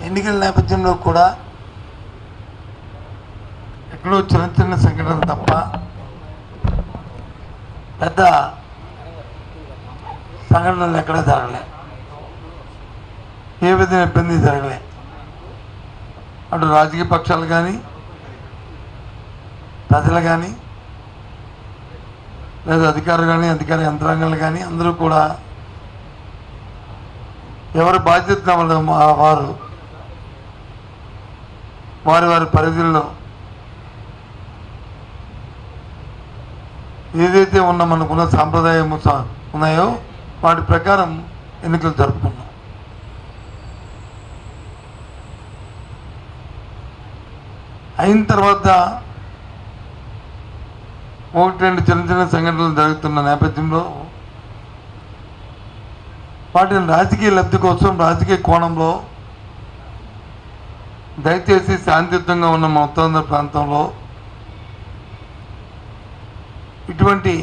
ఎన్నికల నేపథ్యంలో కూడా ఎక్కడో చిన్న చిన్న సంఘటనలు తప్ప పెద్ద సంఘటనలు ఎక్కడా జరగలే, ఏ విధంగా ఇబ్బంది జరగలే. అటు రాజకీయ పక్షాలు కానీ, ప్రజలు కానీ, లేదా అధికారులు కానీ, అధికార యంత్రాంగాలు కానీ అందరూ కూడా ఎవరి బాధ్యత వారు వారి వారి పరిధుల్లో ఏదైతే మనకున్న సాంప్రదాయం ఉన్నాయో వాటి ప్రకారం ఎన్నికలు జరుపుకున్నాం. అయిన తర్వాత 1-2 చిన్న చిన్న సంఘటనలు జరుగుతున్న నేపథ్యంలో వాటిని రాజకీయ లబ్ధి కోసం, రాజకీయ కోణంలో దయచేసి శాంతియుతంగా ఉన్న మా ఉత్తరాంధ్ర ప్రాంతంలో ఇటువంటి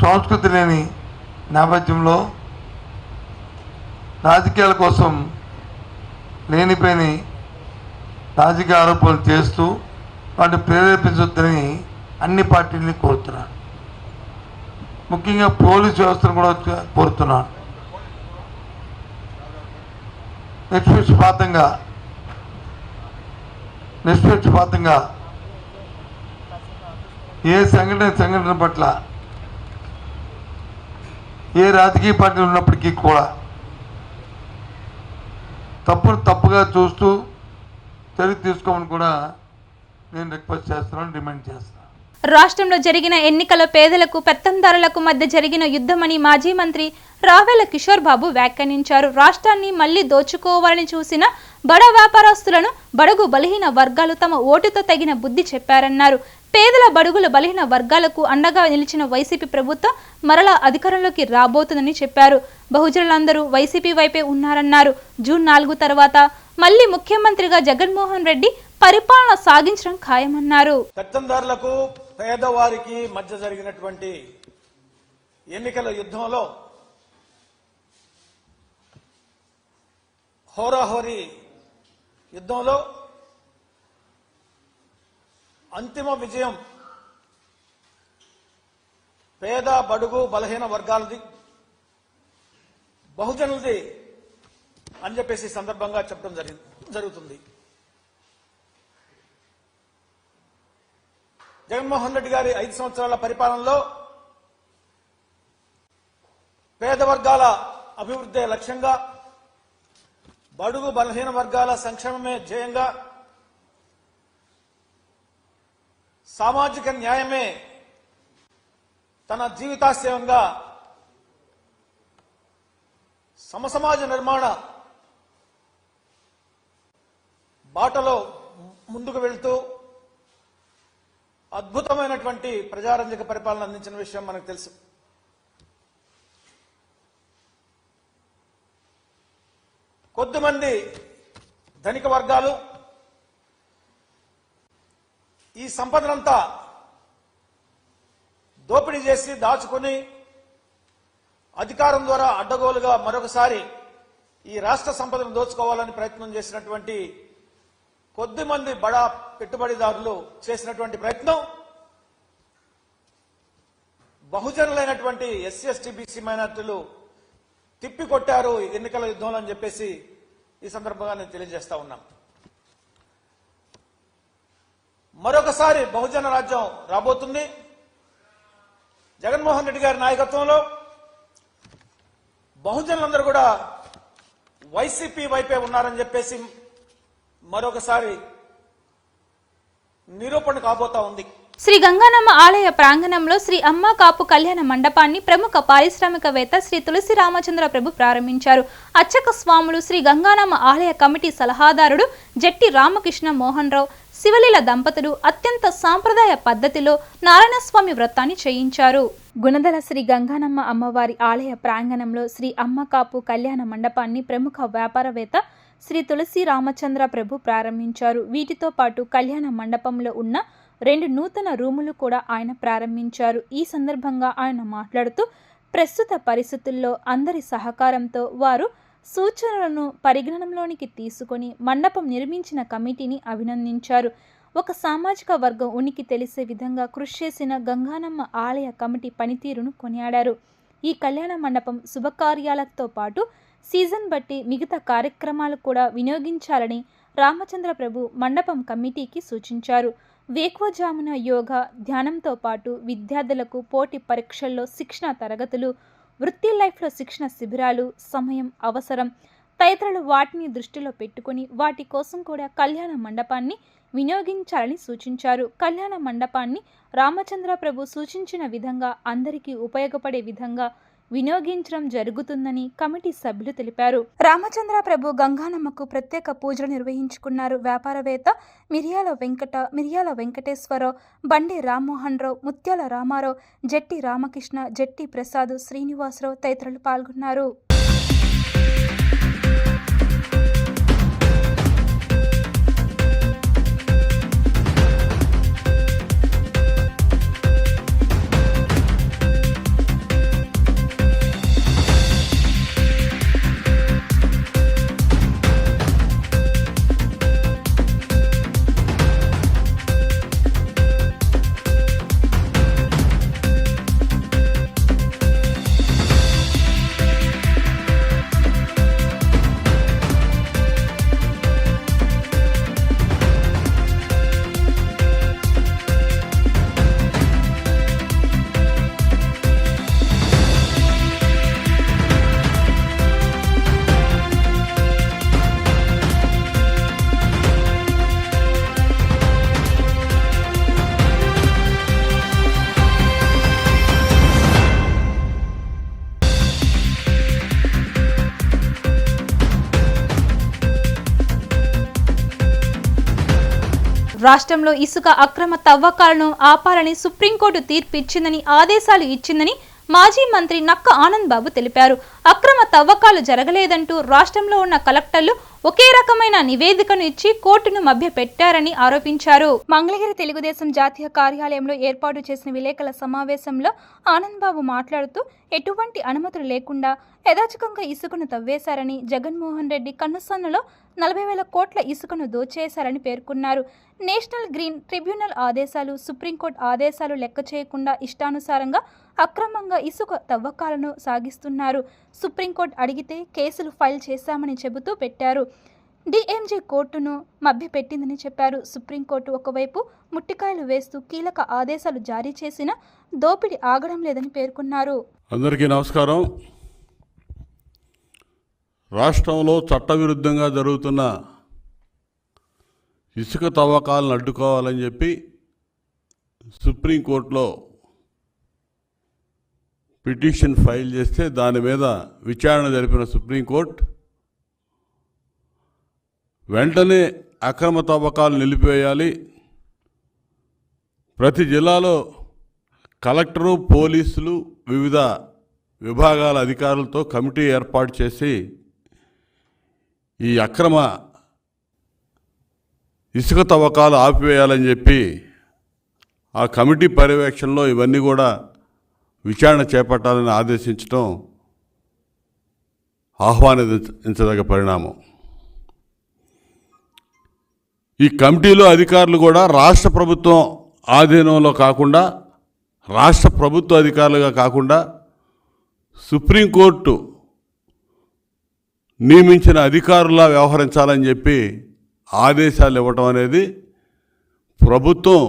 సంస్కృతి లేని నేపథ్యంలో రాజకీయాల కోసం లేనిపోయిన రాజకీయ ఆరోపణలు చేస్తూ వాటిని ప్రేరేపించొద్దని అన్ని పార్టీలని కోరుతున్నాను. ముఖ్యంగా పోలీసు వ్యవస్థను కూడా కోరుతున్నాను. నిష్పక్షపాతంగా ఏ సంఘటన పట్ల ఏ రాజకీయ పార్టీ ఉన్నప్పటికీ కూడా తప్పుగా చూస్తూ చర్య తీసుకోమని కూడా నేను రిక్వెస్ట్ చేస్తున్నాను, డిమాండ్ చేస్తున్నాను. రాష్ట్రంలో జరిగిన ఎన్నికల పేదలకు పెత్తందారులకు మధ్య జరిగిన యుద్ధమని మాజీ మంత్రి రావెల కిషోర్ బాబు వ్యాఖ్యానించారు. రాష్ట్రాన్ని మళ్లీ దోచుకోవాలని చూసిన బడ వ్యాపారస్తులను బడుగు బలహీన వర్గాలు తమ ఓటుతో తగిన బుద్ధి చెప్పారన్నారు. పేదల బడుగుల బలహీన వర్గాలకు అండగా నిలిచిన వైసీపీ ప్రభుత్వం మరలా అధికారంలోకి రాబోతుందని చెప్పారు. బహుజనులందరూ వైసీపీ వైపే ఉన్నారన్నారు. జూన్ 4 తర్వాత మళ్లీ ముఖ్యమంత్రిగా జగన్మోహన్ రెడ్డి పరిపాలన సాగించడం ఖాయమన్నారు. పెత్తందారులకు పేదవారికి మధ్య జరిగినటువంటి ఎన్నికల యుద్ధంలో హోరాహోరీ యుద్ధంలో అంతిమ విజయం పేద బడుగు బలహీన వర్గాలది, బహుజనులది అని చెప్పేసి సందర్భంగా చెప్పడం జరుగుతుంది. జగన్మోహన్ రెడ్డి గారి 5 సంవత్సరాల పరిపాలనలో పేద వర్గాల అభివృద్ధి లక్ష్యంగా, బడుగు బలహీన వర్గాల సంక్షేమమే ధ్యేయంగా, సామాజిక న్యాయమే తన జీవితాశయంగా సమసమాజ నిర్మాణ బాటలో ముందుకు వెళ్తూ అద్భుతమైనటువంటి ప్రజారంజక పరిపాలన అందించిన విషయం మనకు తెలుసు. కొద్దిమంది ధనిక వర్గాలు ఈ సంపదనంతా దోపిడీ చేసి దాచుకుని అధికారం ద్వారా అడ్డగోలుగా మరొకసారి ఈ రాష్ట్ర సంపదను దోచుకోవాలని ప్రయత్నం చేసినటువంటి కొద్దిమంది బడా పెట్టుబడిదారులు చేసినటువంటి ప్రయత్నం బహుజనులైనటువంటి ఎస్సీ ఎస్టీ బీసీ మైనార్టీలు తిప్పికొట్టారు ఎన్నికల యుద్ధంలో అని చెప్పేసి ఈ సందర్భంగా నేను తెలియజేస్తా ఉన్నాను. మరొకసారి బహుజన రాజ్యం రాబోతుంది. జగన్మోహన్ రెడ్డి గారి నాయకత్వంలో బహుజనులందరూ కూడా వైసీపీ వైపే ఉన్నారని చెప్పేసి మరొకసారి నిరూపణ కాబోతా ఉంది. శ్రీ గంగానమ్మ ఆలయ ప్రాంగణంలో శ్రీ అమ్మ కాపు కళ్యాణ మండపాన్ని ప్రముఖ పారిశ్రామికవేత్త శ్రీ తులసి రామచంద్ర ప్రభు ప్రారంభించారు. అర్చక స్వాములు శ్రీ గంగానమ్మ ఆలయ కమిటీ సలహాదారుడు జట్టి రామకృష్ణ మోహన్ రావు శివలీల దంపతులు అత్యంత సాంప్రదాయ పద్ధతిలో నారాయణస్వామి వ్రతాన్ని చేయించారు. గుణదల శ్రీ గంగానమ్మ అమ్మవారి ఆలయ ప్రాంగణంలో శ్రీ అమ్మ కాపు కళ్యాణ మండపాన్ని ప్రముఖ వ్యాపారవేత్త శ్రీ తులసి రామచంద్ర ప్రభు ప్రారంభించారు. వీటితో పాటు కళ్యాణ మండపంలో ఉన్న 2 నూతన రూములు కూడా ఆయన ప్రారంభించారు. ఈ సందర్భంగా ఆయన మాట్లాడుతూ ప్రస్తుత పరిస్థితుల్లో అందరి సహకారంతో వారు సూచనలను పరిగణనలోనికి తీసుకొని మండపం నిర్మించిన కమిటీని అభినందించారు. ఒక సామాజిక వర్గం ఉనికి తెలిసే విధంగా కృషి చేసిన గంగానమ్మ ఆలయ కమిటీ పనితీరును కొనియాడారు. ఈ కళ్యాణ మండపం శుభకార్యాలతో పాటు సీజన్ బట్టి మిగతా కార్యక్రమాలు కూడా వినియోగించాలని రామచంద్ర ప్రభు మండపం కమిటీకి సూచించారు. వేకువజామున యోగా ధ్యానంతో పాటు విద్యార్థులకు పోటీ పరీక్షల్లో శిక్షణ తరగతులు, వృత్తి లైఫ్లో శిక్షణ శిబిరాలు, సమయం అవసరం తదితరులు వాటిని దృష్టిలో పెట్టుకుని వాటి కోసం కూడా కళ్యాణ మండపాన్ని వినియోగించాలని సూచించారు. కళ్యాణ మండపాన్ని రామచంద్ర ప్రభు సూచించిన విధంగా అందరికీ ఉపయోగపడే విధంగా వినియోగించడం జరుగుతుందని కమిటీ సభ్యులు తెలిపారు. రామచంద్ర ప్రభు గంగానమ్మకు ప్రత్యేక పూజలు నిర్వహించుకున్నారు. వ్యాపారవేత్త మిరియాల వెంకటేశ్వరరావు, బండి రామ్మోహన్ రావు, ముత్యాల రామారావు, జట్టి రామకృష్ణ, జట్టి ప్రసాద్, శ్రీనివాసరావు తదితరులు పాల్గొన్నారు. రాష్ట్రంలో ఇసుక అక్రమ తవ్వకాలను ఆపాలని సుప్రీంకోర్టు తీర్పు ఇచ్చిందని ఆదేశాలు ఇచ్చిందని మాజీ మంత్రి నక్క ఆనంద్ బాబు తెలిపారు. అక్రమ తవ్వకాలు జరగలేదంటూ రాష్ట్రంలో ఉన్న కలెక్టర్లు ఒకే రకమైన నివేదికను ఇచ్చి కోర్టును మభ్యపెట్టారని ఆరోపించారు. మంగళగిరి తెలుగుదేశం జాతీయ కార్యాలయంలో ఏర్పాటు చేసిన విలేకరుల సమావేశంలో ఆనంద్ బాబు మాట్లాడుతూ ఎటువంటి అనుమతులు లేకుండా యథాచికంగా ఇసుకను తవ్వేశారని, జగన్మోహన్ రెడ్డి కన్నుసన్నలో 40,000 కోట్ల ఇసుకను దోచేశారని పేర్కొన్నారు. నేషనల్ గ్రీన్ ట్రిబ్యునల్ ఆదేశాలు, సుప్రీంకోర్టు ఆదేశాలు లెక్క చేయకుండా ఇష్టానుసారంగా అక్రమంగా ఇసుక తవ్వకాలను సాగిస్తున్నారు. సుప్రీంకోర్టు అడిగితే కేసులు ఫైల్ చేశామని చెబుతూ పెట్టారు. డిఎంజీ కోర్టును మభ్యపెట్టిందని చెప్పారు. సుప్రీంకోర్టు ఒకవైపు ముట్టికాయలు వేస్తూ కీలక ఆదేశాలు జారీ చేసినా దోపిడీ ఆగడం లేదని పేర్కొన్నారు. అందరికీ నమస్కారం. రాష్ట్రంలో చట్టవిరుద్ధంగా జరుగుతున్న ఇసుక తవ్వకాలను అడ్డుకోవాలని చెప్పి సుప్రీంకోర్టులో పిటిషన్ ఫైల్ చేస్తే దాని మీద విచారణ జరిపిన సుప్రీంకోర్టు వెంటనే అక్రమ తవ్వకాలు నిలిపివేయాలి, ప్రతి జిల్లాలో కలెక్టరు, పోలీసులు, వివిధ విభాగాల అధికారులతో కమిటీ ఏర్పాటు చేసి ఈ అక్రమ ఇసుక తవ్వకాలు ఆపివేయాలని చెప్పి ఆ కమిటీ పర్యవేక్షణలో ఇవన్నీ కూడా విచారణ చేపట్టాలని ఆదేశించడం ఆహ్వానించదగ్గ పరిణామం. ఈ కమిటీలో అధికారులు కూడా రాష్ట్ర ప్రభుత్వం ఆధీనంలో కాకుండా, రాష్ట్ర ప్రభుత్వ అధికారులుగా కాకుండా సుప్రీంకోర్టు నియమించిన అధికారులా వ్యవహరించాలని చెప్పి ఆదేశాలు ఇవ్వటం అనేది ప్రభుత్వం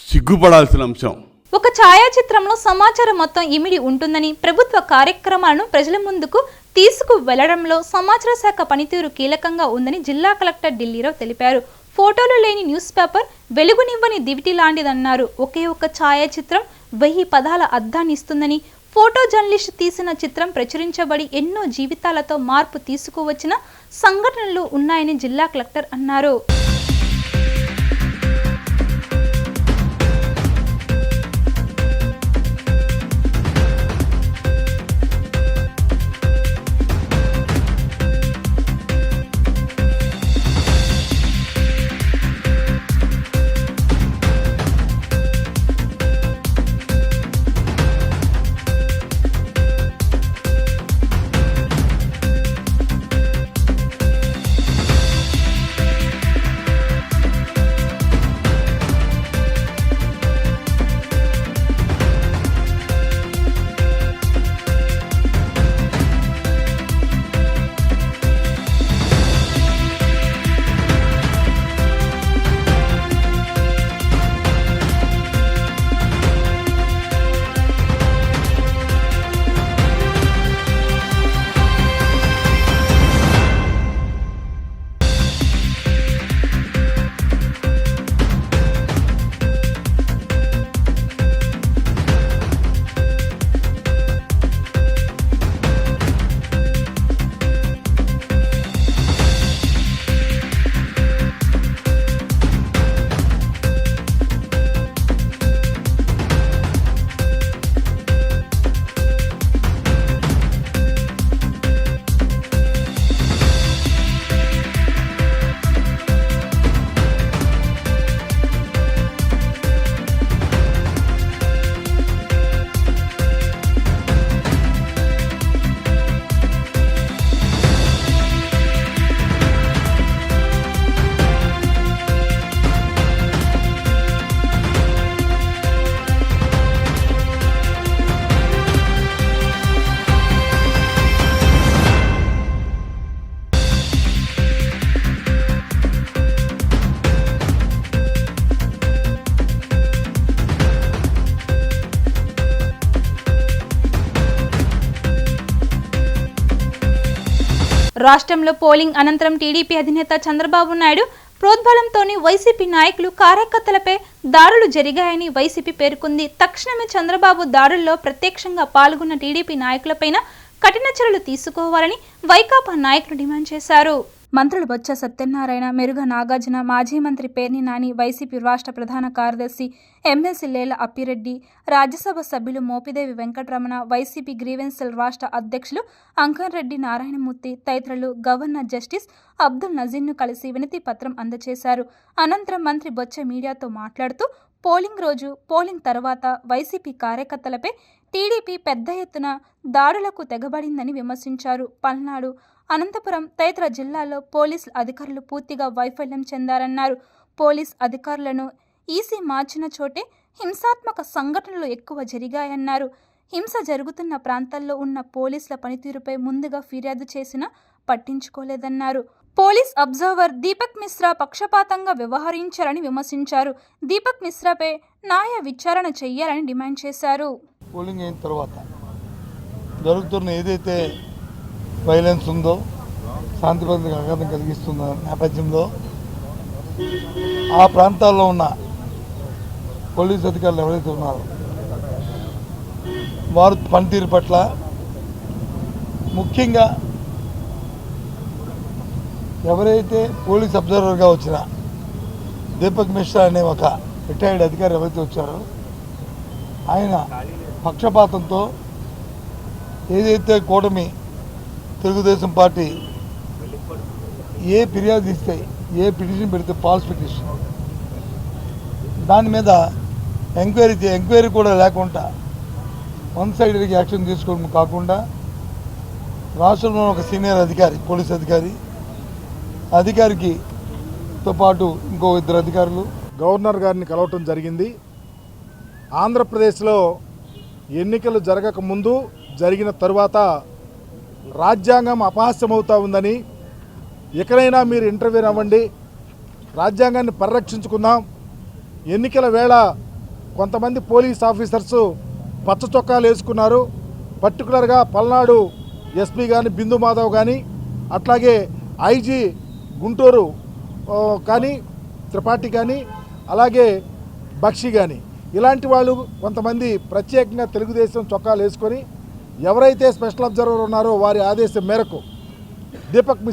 సిగ్గుపడాల్సిన అంశం. ఒక ఛాయాచిత్రంలో సమాచారం మొత్తం ఇమిడి ఉంటుందని, ప్రభుత్వ కార్యక్రమాలను ప్రజల ముందుకు తీసుకు వెళ్లడంలో సమాచార శాఖ పనితీరు కీలకంగా ఉందని జిల్లా కలెక్టర్ ఢిల్లీరావు తెలిపారు. ఫోటోలు లేని న్యూస్ పేపర్ వెలుగునివ్వని దివిటి లాంటిదన్నారు. ఒకే ఒక్క ఛాయాచిత్రం 1000 పదాల అర్థాన్ని ఇస్తుందని, ఫోటో జర్నలిస్ట్ తీసిన చిత్రం ప్రచురించబడి ఎన్నో జీవితాలతో మార్పు తీసుకువచ్చిన సంఘటనలు ఉన్నాయని జిల్లా కలెక్టర్ అన్నారు. రాష్ట్రంలో పోలింగ్ అనంతరం టీడీపీ అధినేత చంద్రబాబు నాయుడు ప్రోద్బలంతోనే వైసీపీ నాయకులు కార్యకర్తలపై దాడులు జరిగాయని వైసీపీ పేర్కొంది. తక్షణమే చంద్రబాబు దాడుల్లో ప్రత్యక్షంగా పాల్గొన్న టీడీపీ నాయకులపైన కఠిన చర్యలు తీసుకోవాలని వైకాపా నాయకులు డిమాండ్ చేశారు. మంత్రులు బొత్స సత్యనారాయణ, మెరుగ నాగార్జున, మాజీ మంత్రి పేర్ని నాని, వైసీపీ రాష్ట్ర ప్రధాన కార్యదర్శి ఎమ్మెల్సీ లేళ్ల అప్పిరెడ్డి, రాజ్యసభ సభ్యులు Mopidevi Venkataramana, YCP grievance cell రాష్ట్ర అధ్యక్షులు అంకన్రెడ్డి నారాయణమూర్తి తదితరులు గవర్నర్ జస్టిస్ అబ్దుల్ నజీర్ను కలిసి వినతి పత్రం అందజేశారు. అనంతరం మంత్రి బొత్స మీడియాతో మాట్లాడుతూ పోలింగ్ రోజు, పోలింగ్ తర్వాత వైసీపీ కార్యకర్తలపై టీడీపీ పెద్ద ఎత్తున దాడులకు తెగబడిందని విమర్శించారు. పల్నాడు, అనంతపురం తదితర జిల్లాల్లో పోలీసు అధికారులు పూర్తిగా వైఫల్యం చెందారన్నారు. పోలీస్ అధికారులను ఈసీ మార్చిన చోటే హింసాత్మక సంఘటనలు ఎక్కువ జరిగాయన్నారు. హింస జరుగుతున్న ప్రాంతాల్లో ఉన్న పోలీసుల పనితీరుపై ముందుగా ఫిర్యాదు చేసినా పట్టించుకోలేదన్నారు. పోలీస్ అబ్జర్వర్ దీపక్ మిశ్రా పక్షపాతంగా వ్యవహరించారని విమర్శించారు. దీపక్ మిశ్రాపై న్యాయ విచారణ చేయాలని డిమాండ్ చేశారు. పోలింగ్ అయిన తర్వాత జరుగుతున్న ఏదైతే వైలెన్స్ ఉందో, శాంతి భద్రతలకు ఆఘాతం కలిగిస్తున్న నేపథ్యంలో ఆ ప్రాంతాల్లో ఉన్న పోలీసు అధికారులు ఎవరైతే ఉన్నారో వారు పనితీరు పట్ల ముఖ్యంగా ఎవరైతే పోలీస్ అబ్జర్వర్గా వచ్చిన దీపక్ మిశ్రా అనే ఒక రిటైర్డ్ అధికారి ఎవరైతే వచ్చారో ఆయన పక్షపాతంతో ఏదైతే కూటమి తెలుగుదేశం పార్టీ ఏ ఫిర్యాదు ఇస్తే, ఏ పిటిషన్ పెడితే ఫాల్స్ పిటిషన్ దాని మీద ఎంక్వైరీ కూడా లేకుండా వన్ సైడెడ్గా యాక్షన్ తీసుకోవడం కాకుండా రాష్ట్రంలో ఒక సీనియర్ అధికారి, పోలీస్ అధికారికి తో పాటు ఇంకో 2 అధికారులు గవర్నర్ గారిని కలవటం జరిగింది. ఆంధ్రప్రదేశ్లో ఎన్నికలు జరగక ముందు, జరిగిన తరువాత రాజ్యాంగం అపహాస్యమవుతూ ఉందని, ఎక్కడైనా మీరు ఇంటర్వ్యూ అవ్వండి, రాజ్యాంగాన్ని పరిరక్షించుకుందాం. ఎన్నికల వేళ కొంతమంది పోలీస్ ఆఫీసర్సు పచ్చ చొక్కాలు వేసుకున్నారు. పర్టికులర్గా పల్నాడు ఎస్పీ కానీ, బిందు మాధవ్ కానీ, అట్లాగే ఐజీ గుంటూరు కానీ, త్రిపాఠి కానీ, అలాగే బక్షి కానీ, ఇలాంటి వాళ్ళు కొంతమంది ప్రత్యేకంగా తెలుగుదేశం చొక్కాలు వేసుకొని ఎవరైతే స్పెషల్ అబ్జర్వర్ ఉన్నారో వారి ఆదేశం మేరకు దీపక్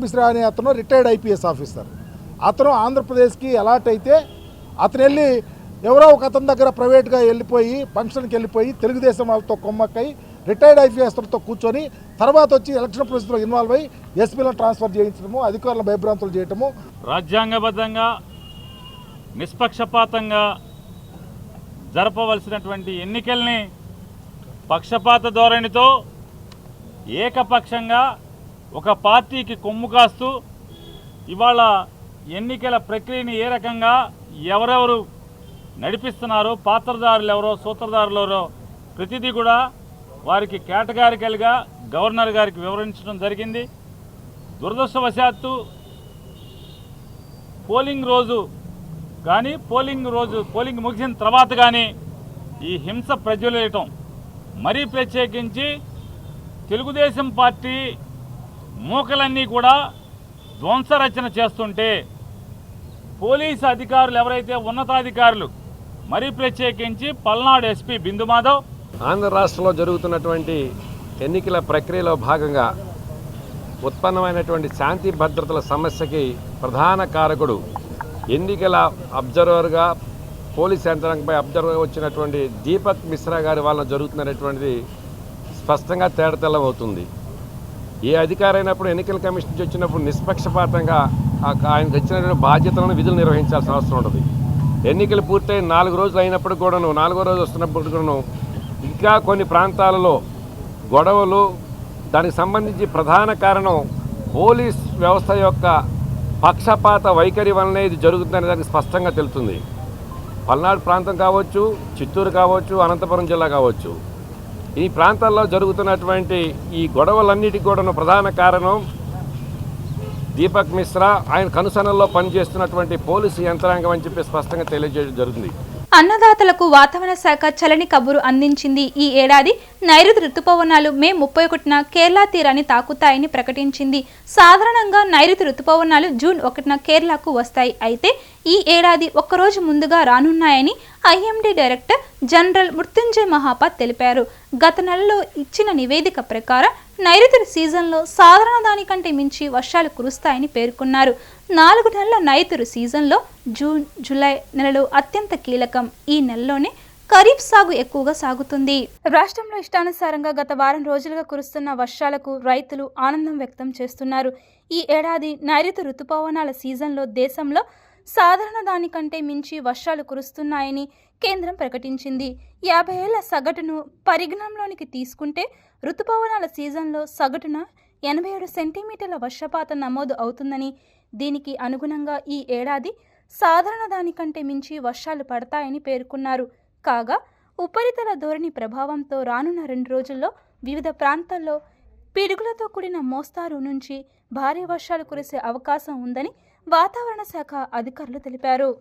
మిశ్రా అనే అతను రిటైర్డ్ ఐపీఎస్ ఆఫీసర్. అతను ఆంధ్రప్రదేశ్కి అలాట్ అయితే అతను వెళ్ళి ఎవరో ఒక అతని దగ్గర ప్రైవేట్గా వెళ్ళిపోయి ఫంక్షన్కి వెళ్ళిపోయి తెలుగుదేశం వాళ్ళతో కొమ్మక్కై రిటైర్డ్ ఐపీఎస్తో కూర్చొని తర్వాత వచ్చి ఎలక్షన్ ప్రాసెస్లో ఇన్వాల్వ్ అయ్యి ఎస్పీలను ట్రాన్స్ఫర్ చేయించడము, అధికారుల భయభ్రాంతులు చేయటము. రాజ్యాంగబద్ధంగా నిష్పక్షపాతంగా జరపవలసినటువంటి ఎన్నికల్ని పక్షపాత ధోరణితో ఏకపక్షంగా ఒక పార్టీకి కొమ్ము కాస్తూ ఇవాళ ఎన్నికల ప్రక్రియని ఏ రకంగా ఎవరెవరు నడిపిస్తున్నారో, పాత్రదారులు ఎవరో, సూత్రధారులు ఎవరో ప్రతిదీ కూడా వారికి కేటగారికల్గా గవర్నర్ గారికి వివరించడం జరిగింది. దురదృష్టవశాత్తు పోలింగ్ రోజు కానీ, పోలింగ్ ముగిసిన తర్వాత కానీ ఈ హింస ప్రజ్వలేయటం, మరీ ప్రత్యేకించి తెలుగుదేశం పార్టీ మూకలన్నీ కూడా ధ్వంసరచన చేస్తుంటే పోలీసు అధికారులు ఎవరైతే ఉన్నతాధికారులు, మరీ ప్రత్యేకించి పల్నాడు ఎస్పీ బిందు మాధవ్, ఆంధ్ర రాష్ట్రంలో జరుగుతున్నటువంటి ఎన్నికల ప్రక్రియలో భాగంగా ఉత్పన్నమైనటువంటి శాంతి భద్రతల సమస్యకి ప్రధాన కారకుడు ఎన్నికల అబ్జర్వర్గా పోలీస్ యంత్రాంగంపై అబ్జర్వర్గా వచ్చినటువంటి దీపక్ మిశ్రా గారి వలన జరుగుతున్నటువంటిది స్పష్టంగా తేటతెల్లం అవుతుంది. ఏ అధికారి అయినప్పుడు ఎన్నికల కమిషన్ నుంచి వచ్చినప్పుడు నిష్పక్షపాతంగా ఆయనకు వచ్చినటువంటి బాధ్యతలను విధులు నిర్వహించాల్సిన అవసరం ఉంటుంది. ఎన్నికలు పూర్తయి 4 రోజులు అయినప్పుడు కూడాను, 4వ రోజు వస్తున్నప్పుడు కూడాను ఇంకా కొన్ని ప్రాంతాలలో గొడవలు, దానికి సంబంధించి ప్రధాన కారణం పోలీస్ వ్యవస్థ యొక్క పక్షపాత వైఖరి వలనే ఇది జరుగుతుందనే దానికి స్పష్టంగా తెలుస్తుంది. పల్నాడు ప్రాంతం కావచ్చు, చిత్తూరు కావచ్చు, అనంతపురం జిల్లా కావచ్చు, ఈ ప్రాంతాల్లో జరుగుతున్నటువంటి ఈ గొడవలన్నిటికీ కూడా ప్రధాన కారణం దీపక్ మిశ్రా, ఆయన కనుసనల్లో పనిచేస్తున్నటువంటి పోలీసు యంత్రాంగం అని చెప్పి స్పష్టంగా తెలియజేయడం జరుగుతుంది. అన్నదాతలకు వాతావరణ శాఖ చలని కబురు అందించింది. ఈ ఏడాది నైరుతి రుతుపవనాలు మే 31న కేరళ తీరాన్ని తాకుతాయని ప్రకటించింది. సాధారణంగా నైరుతి రుతుపవనాలు జూన్ 1న కేరళకు వస్తాయి. అయితే ఈ ఏడాది ఒక్కరోజు ముందుగా రానున్నాయని ఐఎండీ డైరెక్టర్ జనరల్ మృత్యుంజయ్ మహాపాత్ తెలిపారు. గత నెలలో ఇచ్చిన నివేదిక ప్రకారం నైరుతి సీజన్లో సాధారణ దానికంటే మించి వర్షాలు కురుస్తాయని పేర్కొన్నారు. 4 నెలల నైరుతి సీజన్లో జూన్, జూలై నెలలు అత్యంత కీలకం. ఈ నెలలోనే ఖరీఫ్ సాగు ఎక్కువగా సాగుతుంది. రాష్ట్రంలో ఇష్టానుసారంగా గత వారం రోజులుగా కురుస్తున్న వర్షాలకు రైతులు ఆనందం వ్యక్తం చేస్తున్నారు. ఈ ఏడాది నైరుతి రుతుపవనాల సీజన్లో దేశంలో సాధారణ దానికంటే మించి వర్షాలు కురుస్తున్నాయని కేంద్రం ప్రకటించింది. 50 ఏళ్ల సగటును పరిగణనలోనికి తీసుకుంటే రుతుపవనాల సీజన్లో సగటున 87 సెంటీమీటర్ల వర్షపాతం నమోదు అవుతుందని, దీనికి అనుగుణంగా ఈ ఏడాది సాధారణ దానికంటే మించి వర్షాలు పడతాయని పేర్కొన్నారు. కాగా ఉపరితల ధోరణి ప్రభావంతో రానున్న 2 రోజుల్లో వివిధ ప్రాంతాల్లో పిడుగులతో కూడిన మోస్తారు నుంచి భారీ వర్షాలు కురిసే అవకాశం ఉందని వాతావరణ శాఖ అధికారులు తెలిపారు.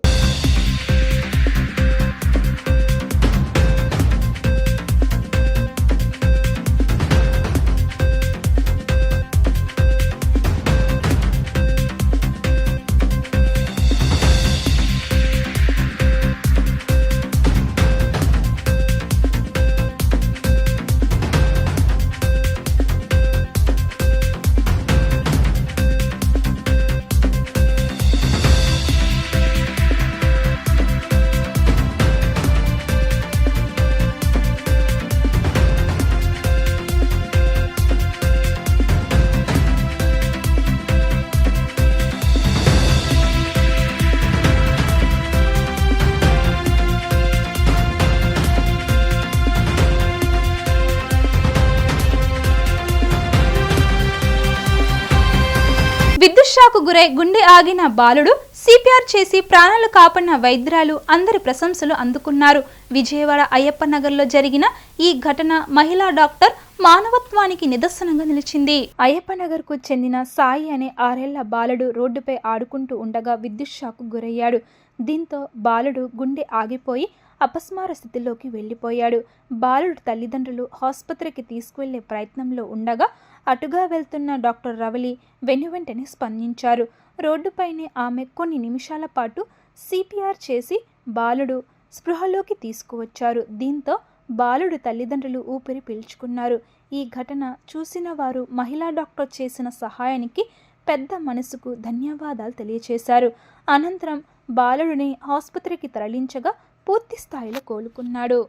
విద్యుత్ షాకు గురై గుండె ఆగిన బాలుడు సిపిఆర్ చేసి ప్రాణాలు కాపాడిన వైద్యురాలు అందరి ప్రశంసలు అందుకున్నారు. విజయవాడ అయ్యప్ప నగర్లో జరిగిన ఈ ఘటన మహిళా డాక్టర్ మానవత్వానికి నిదర్శనంగా నిలిచింది. అయ్యప్ప నగర్కు చెందిన సాయి అనే 6 ఏళ్ల బాలుడు రోడ్డుపై ఆడుకుంటూ ఉండగా విద్యుత్ షాకు గురయ్యాడు. దీంతో బాలుడు గుండె ఆగిపోయి అపస్మార స్థితిలోకి వెళ్లిపోయాడు. బాలుడు తల్లిదండ్రులు ఆసుపత్రికి తీసుకువెళ్లే ప్రయత్నంలో ఉండగా అటుగా వెళ్తున్న డాక్టర్ రవలి వెనువెంటనే స్పందించారు. రోడ్డుపైనే ఆమె కొన్ని నిమిషాల పాటు సిపిఆర్ చేసి బాలుడు స్పృహలోకి తీసుకువచ్చారు. దీంతో బాలుడు తల్లిదండ్రులు ఊపిరి పీల్చుకున్నారు. ఈ ఘటన చూసిన వారు మహిళా డాక్టర్ చేసిన సహాయానికి పెద్ద మనసుకు ధన్యవాదాలు తెలియజేశారు. అనంతరం బాలుడిని ఆసుపత్రికి తరలించగా పూర్తి స్థాయిలో కోలుకున్నాడు.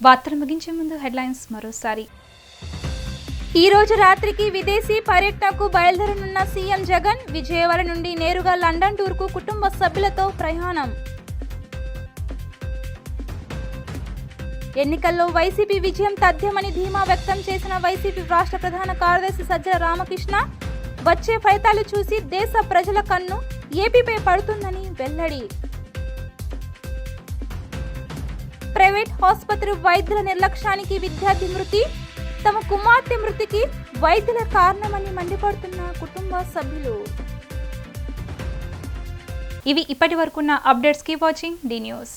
వార్తలు ముగించే ముందు హెడ్లైన్స్ మరోసారి. ఈ రోజు రాత్రికి విదేశీ పర్యటనకు బయలుదేరనున్న సీఎం జగన్. విజయవాడ నుండి నేరుగా లండన్ టూర్కు కుటుంబ సభ్యులతో ప్రయాణం. ఎన్నికల్లో వైసీపీ విజయం తథ్యమని ధీమా వ్యక్తం చేసిన వైసీపీ రాష్ట్ర ప్రధాన కార్యదర్శి సజ్జల రామకృష్ణ. వచ్చే ఫలితాలు చూసి దేశ ప్రజల కన్ను ఏపీపై పడుతుందని వెల్లడి. ప్రైవేట్ ఆసుపత్రి వైద్యుల నిర్లక్ష్యానికి విద్యార్థి మృతి. తమ కుమార్తె మృతికి వైద్యుల కారణమని మండిపడుతున్న కుటుంబ సభ్యులు. ఇవి ఇప్పటి వరకున్న updates. Keep watching the news.